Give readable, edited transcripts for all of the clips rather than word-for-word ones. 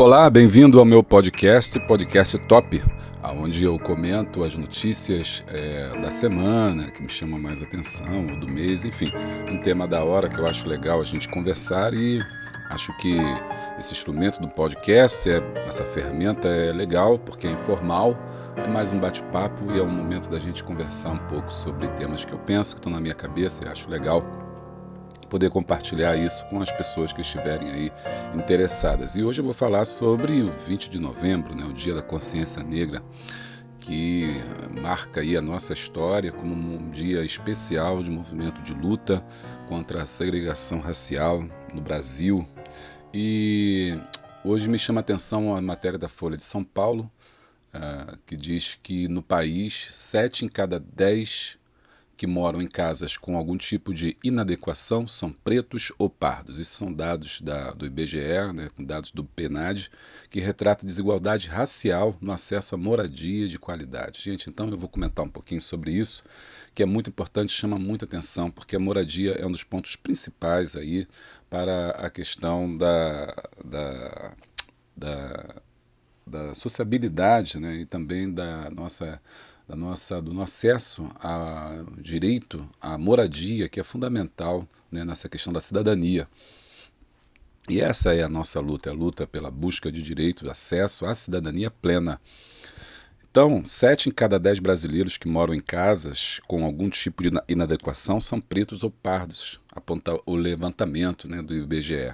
Olá, bem-vindo ao meu podcast Top, onde eu comento as notícias da semana, que me chamam mais atenção, ou do mês, enfim, um tema da hora que eu acho legal a gente conversar e acho que esse instrumento do podcast, essa ferramenta é legal porque é informal, é mais um bate-papo e é um momento da gente conversar um pouco sobre temas que eu penso, que estão na minha cabeça e acho legal poder compartilhar isso com as pessoas que estiverem aí interessadas. E hoje eu vou falar sobre o 20 de novembro, né, o Dia da Consciência Negra, que marca aí a nossa história como um dia especial de movimento de luta contra a segregação racial no Brasil. E hoje me chama a atenção a matéria da Folha de São Paulo, que diz que no país 7 em cada 10 que moram em casas com algum tipo de inadequação são pretos ou pardos. Isso são dados do IBGE, né, dados do PNAD, que retrata desigualdade racial no acesso à moradia de qualidade. Gente, então eu vou comentar um pouquinho sobre isso, que é muito importante, chama muita atenção, porque a moradia é um dos pontos principais aí para a questão da sociabilidade, né, e também do nosso acesso ao direito à moradia, que é fundamental, né, nessa questão da cidadania. E essa é a nossa luta, é a luta pela busca de direito, acesso à cidadania plena. Então, 7 em cada 10 brasileiros que moram em casas com algum tipo de inadequação são pretos ou pardos, aponta o levantamento, né, do IBGE.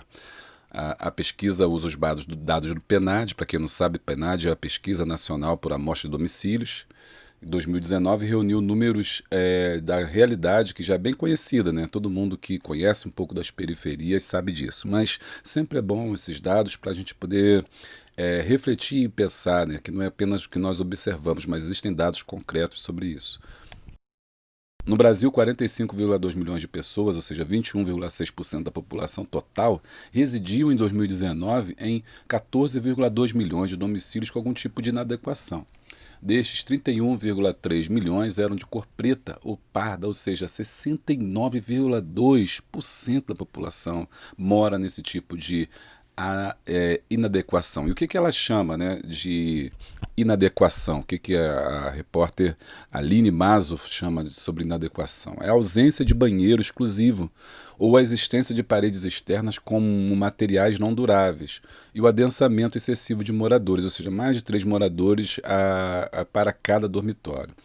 A pesquisa usa os dados do PNAD. Para quem não sabe, PNAD é a Pesquisa Nacional por Amostra de Domicílios. Em 2019 reuniu números da realidade que já é bem conhecida, né? Todo mundo que conhece um pouco das periferias sabe disso, mas sempre é bom esses dados para a gente poder refletir e pensar, né? Que não é apenas o que nós observamos, mas existem dados concretos sobre isso. No Brasil, 45,2 milhões de pessoas, ou seja, 21,6% da população total, residiam em 2019 em 14,2 milhões de domicílios com algum tipo de inadequação. Destes, 31,3 milhões eram de cor preta ou parda, ou seja, 69,2% da população mora nesse tipo de inadequação. E o que ela chama, né, de inadequação? O que a repórter Aline Mazo chama sobre inadequação? É a ausência de banheiro exclusivo ou a existência de paredes externas com materiais não duráveis e o adensamento excessivo de moradores, ou seja, mais de 3 moradores para cada dormitório.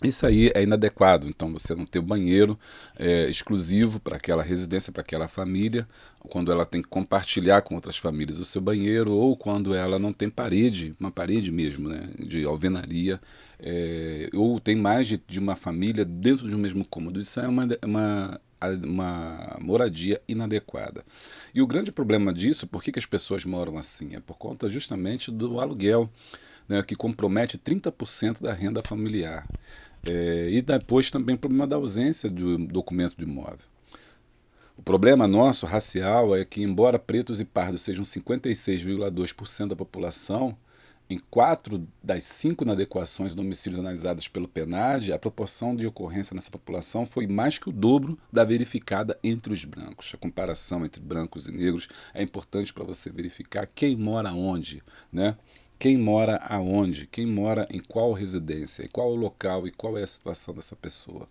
Isso aí é inadequado, então você não ter banheiro exclusivo para aquela residência, para aquela família, quando ela tem que compartilhar com outras famílias o seu banheiro, ou quando ela não tem parede, uma parede mesmo, né, de alvenaria, ou tem mais de uma família dentro de um mesmo cômodo. Isso é uma moradia inadequada. E o grande problema disso, por que as pessoas moram assim? É por conta justamente do aluguel, né, que compromete 30% da renda familiar. E depois também o problema da ausência do documento de imóvel. O problema nosso, racial, é que embora pretos e pardos sejam 56,2% da população, em 4 das 5 inadequações de domicílios analisadas pelo PNAD, a proporção de ocorrência nessa população foi mais que o dobro da verificada entre os brancos. A comparação entre brancos e negros é importante para você verificar quem mora onde, né? Quem mora aonde, quem mora em qual residência, em qual local e qual é a situação dessa pessoa.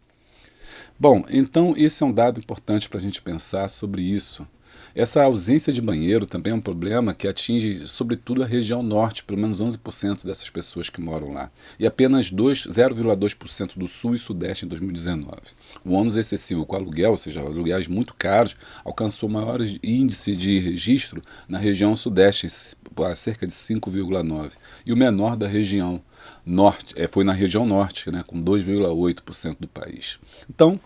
Bom, então esse é um dado importante para a gente pensar sobre isso. Essa ausência de banheiro também é um problema que atinge sobretudo a região norte, pelo menos 11% dessas pessoas que moram lá, e apenas 0,2% do sul e sudeste em 2019. O ônus excessivo com aluguel, ou seja, aluguéis muito caros, alcançou o maior índice de registro na região sudeste, cerca de 5,9%, e o menor da região norte, foi na região norte, né, com 2,8% do país. Então,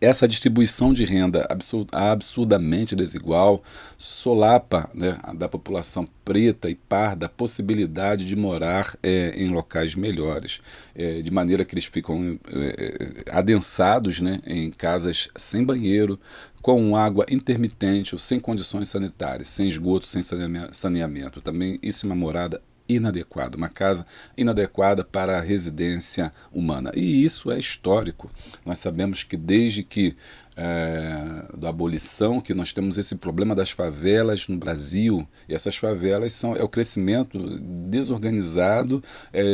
essa distribuição de renda absurdamente desigual solapa, né, da população preta e parda a possibilidade de morar em locais melhores, de maneira que eles ficam adensados, né, em casas sem banheiro, com água intermitente ou sem condições sanitárias, sem esgoto, sem saneamento. Também isso é uma morada inadequada, uma casa inadequada para a residência humana. E isso é histórico. Nós sabemos que desde que da abolição, que nós temos esse problema das favelas no Brasil, e essas favelas é o crescimento desorganizado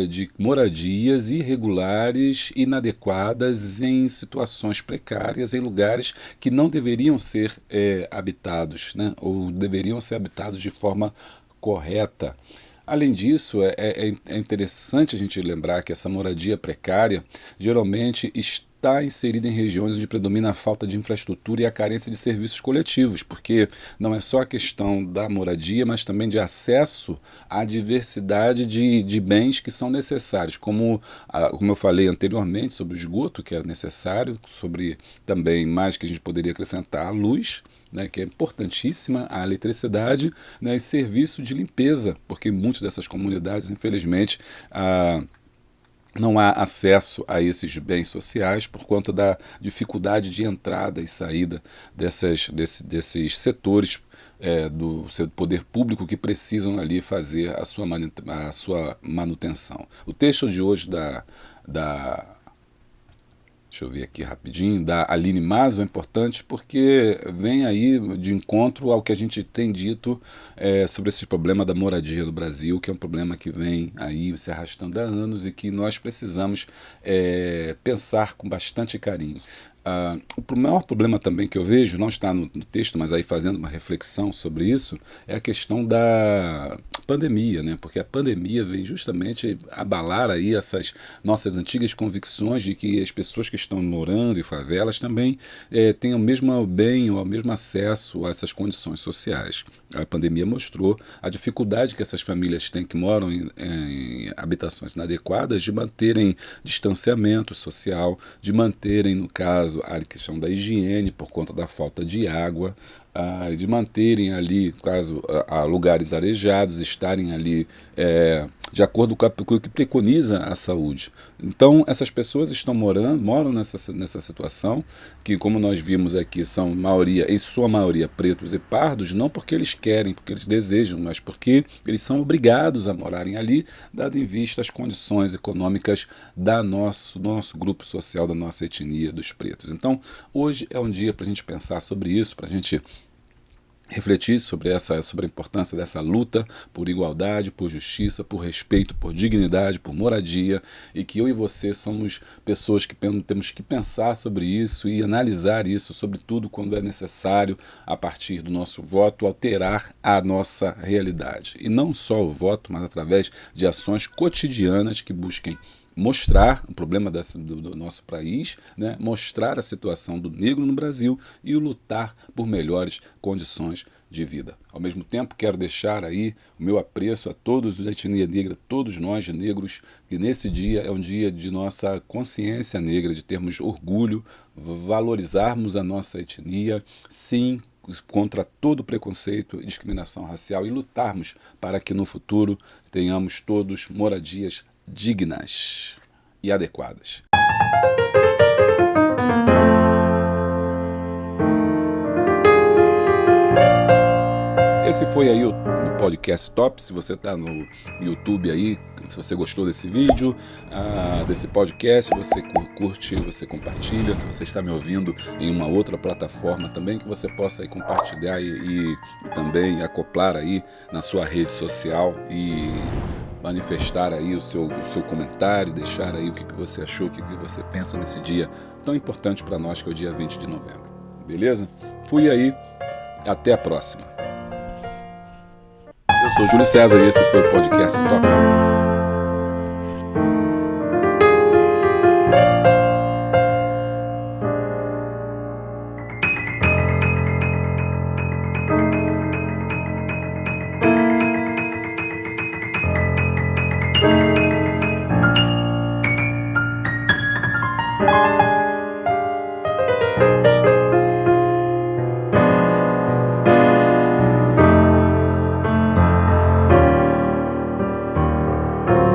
de moradias irregulares, inadequadas, em situações precárias, em lugares que não deveriam ser habitados, né? Ou deveriam ser habitados de forma correta. Além disso, é interessante a gente lembrar que essa moradia precária geralmente está inserida em regiões onde predomina a falta de infraestrutura e a carência de serviços coletivos, porque não é só a questão da moradia, mas também de acesso à diversidade de bens que são necessários, como eu falei anteriormente sobre o esgoto, que é necessário, sobre também mais que a gente poderia acrescentar a luz, né, que é importantíssima, a eletricidade, né, e serviço de limpeza, porque muitas dessas comunidades, infelizmente, não há acesso a esses bens sociais por conta da dificuldade de entrada e saída desses setores do seu poder público que precisam ali fazer a sua manutenção. O texto de hoje deixa eu ver aqui rapidinho, da Aline Mazo é importante porque vem aí de encontro ao que a gente tem dito sobre esse problema da moradia no Brasil, que é um problema que vem aí se arrastando há anos e que nós precisamos pensar com bastante carinho. O maior problema também que eu vejo, não está no texto, mas aí fazendo uma reflexão sobre isso, é a questão da pandemia, né? Porque a pandemia vem justamente abalar aí essas nossas antigas convicções de que as pessoas que estão morando em favelas também têm o mesmo bem ou o mesmo acesso a essas condições sociais. A pandemia mostrou a dificuldade que essas famílias têm que moram em habitações inadequadas de manterem distanciamento social, de manterem, no caso, a questão da higiene por conta da falta de água, de manterem ali, caso lugares arejados, estarem ali de acordo com o que preconiza a saúde. Então, essas pessoas moram nessa situação, que, como nós vimos aqui, são em sua maioria pretos e pardos, não porque eles querem, porque eles desejam, mas porque eles são obrigados a morarem ali, dado em vista as condições econômicas do nosso grupo social, da nossa etnia, dos pretos. Então, hoje é um dia para a gente pensar sobre isso, para a gente refletir sobre a importância dessa luta por igualdade, por justiça, por respeito, por dignidade, por moradia, e que eu e você somos pessoas que temos que pensar sobre isso e analisar isso, sobretudo quando é necessário, a partir do nosso voto, alterar a nossa realidade. E não só o voto, mas através de ações cotidianas que busquem mostrar o problema do nosso país, né? Mostrar a situação do negro no Brasil e lutar por melhores condições de vida. Ao mesmo tempo, quero deixar aí o meu apreço a todos da etnia negra, todos nós negros, que nesse dia é um dia de nossa consciência negra, de termos orgulho, valorizarmos a nossa etnia, sim, contra todo preconceito e discriminação racial, e lutarmos para que no futuro tenhamos todos moradias dignas e adequadas. Esse foi aí o podcast Top. Se você está no YouTube aí, se você gostou desse vídeo, desse podcast, você curte, você compartilha. Se você está me ouvindo em uma outra plataforma também, que você possa aí compartilhar e também acoplar aí na sua rede social e manifestar aí o seu comentário, deixar aí o que você achou, o que você pensa nesse dia tão importante para nós, que é o dia 20 de novembro. Beleza? Fui aí, até a próxima. Eu sou Júlio César e esse foi o podcast Top.